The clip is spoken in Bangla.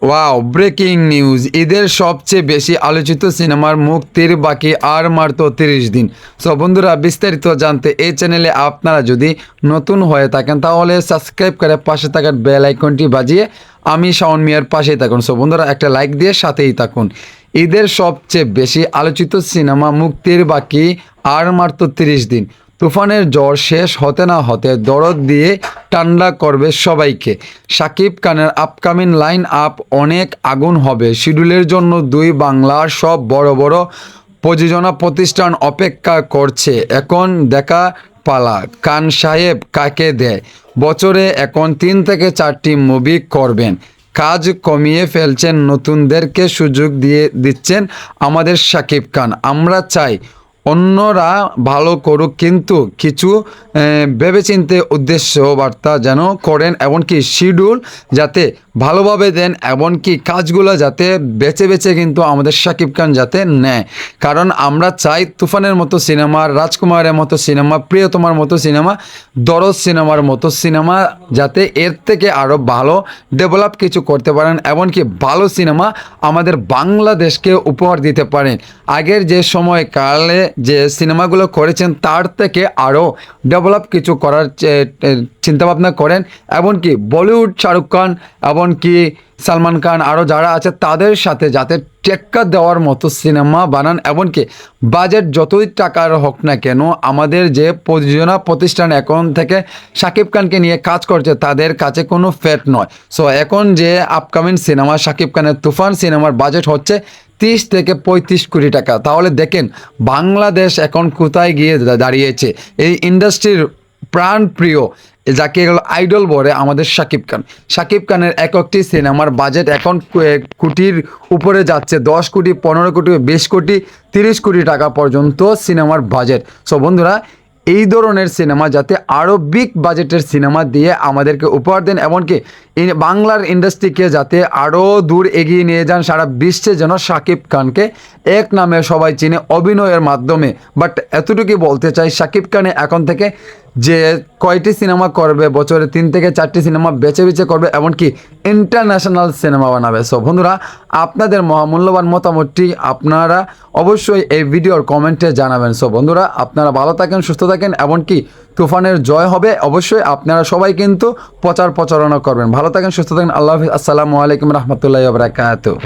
Wow, breaking news! ঈদের সবচেয়ে বেশি আলোচিত সিনেমার মুক্তির বাকি আর মাত্র 30 দিন। সো বন্ধুরা, বিস্তারিত জানতে এই চ্যানেলে আপনারা যদি নতুন হয়ে থাকেন তাহলে সাবস্ক্রাইব করে পাশে থাকার বেল আইকনটি বাজিয়ে আমি শাওন মিয়ার পাশেই থাকুন। সো বন্ধুরা, একটা লাইক দিয়ে সাথেই থাকুন। ঈদের সবচেয়ে বেশি আলোচিত সিনেমা মুক্তির বাকি আর মাত্র 30 দিন। তুফানের জ্বর শেষ হতে না হতে দরদ দিয়ে ঠান্ডা করবে সবাইকে। শাকিব খানের আপকামিং লাইন আপ অনেক আগুন হবে। শিডিউলের জন্য দুই বাংলার সব বড় বড় প্রযোজনা প্রতিষ্ঠান অপেক্ষা করছে। এখন দেখা পালা খান সাহেব কাকে দেয়। বছরে এখন 3 থেকে 4টি মুভি করবেন। কাজ কমিয়ে ফেলছেন, নতুনদেরকে সুযোগ দিয়ে দিচ্ছেন আমাদের শাকিব খান। আমরা চাই অন্যরা ভালো করুক, কিন্তু কিছু ভেবেচিন্তে উদ্দেশ্য বার্তা যেন করেন, এমনকি শিডিউল যাতে ভালোভাবে দেন, এমনকি কাজগুলো যাতে বেছে বেছে কিন্তু আমাদের শাকিব খান যাতে নেয়। কারণ আমরা চাই তুফানের মতো সিনেমা, রাজকুমারের মতো সিনেমা, প্রিয়তমার মতো সিনেমা, দরদ সিনেমার মতো সিনেমা যাতে এর থেকে আরও ভালো ডেভেলপ কিছু করতে পারেন, এমনকি ভালো সিনেমা আমাদের বাংলাদেশকে উপহার দিতে পারেন। আগের যে সময়কালে যে সিনেমাগুলো করেছেন তার থেকে আরও ডেভেলপ কিছু করার চিন্তাভাবনা করেন, এমনকি বলিউড শাহরুখ খান, এমনকি সালমান খান, আরও যারা আছে তাদের সাথে যাতে টেক্কা দেওয়ার মতো সিনেমা বানান, এমনকি বাজেট যতই টাকার হোক না কেন আমাদের যে প্রযোজনা প্রতিষ্ঠান এখন থেকে শাকিব খানকে নিয়ে কাজ করছে তাদের কাছে কোনো ফ্যাট নয়। সো এখন যে আপকামিং সিনেমা শাকিব খানের তুফান সিনেমার বাজেট হচ্ছে 30 থেকে 35 কোটি টাকা। তাহলে দেখেন বাংলাদেশ এখন কোথায় গিয়ে দাঁড়িয়েছে। এই ইন্ডাস্ট্রির প্রাণপ্রিয়, যাকে এগুলো আইডল বলে আমাদের শাকিব খান। শাকিব খানের একটি সিনেমার বাজেট এখন কোটির উপরে যাচ্ছে, 10 কোটি, 15 কোটি, 20 কোটি, 30 কোটি টাকা পর্যন্ত সিনেমার বাজেট। সো বন্ধুরা, এই ধরনের সিনেমা যাতে আরও বিগ বাজেটের সিনেমা দিয়ে আমাদেরকে উপহার দেন, এমনকি বাংলার ইন্ডাস্ট্রিকে যাতে আরও দূর এগিয়ে নিয়ে যান। সারা বিশ্বে যেন শাকিব খানকে এক নামে সবাই চিনে অভিনয়ের মাধ্যমে। বাট এতটুকুই বলতে চাই, শাকিব খানে এখন থেকে যে কয়টি সিনেমা করবে, বছরে 3 থেকে 4টি সিনেমা বেছে বেছে করবে, এমনকি ইন্টারন্যাশনাল সিনেমা বানাবে। সো বন্ধুরা, আপনাদের মহামূল্যবান মতামতটি আপনারা অবশ্যই এই ভিডিওর কমেন্টে জানাবেন। সো বন্ধুরা, আপনারা ভালো থাকেন, সুস্থ থাকেন, এমনকি তুফানের জয় হবে। অবশ্যই আপনারা সবাই কিন্তু প্রচারণা করবেন। ভালো থাকেন, সুস্থ থাকেন। আল্লাহ হাফিজ। আসসালামু আলাইকুম রহমতুল্লাহি ওয়া বারাকাতুহু।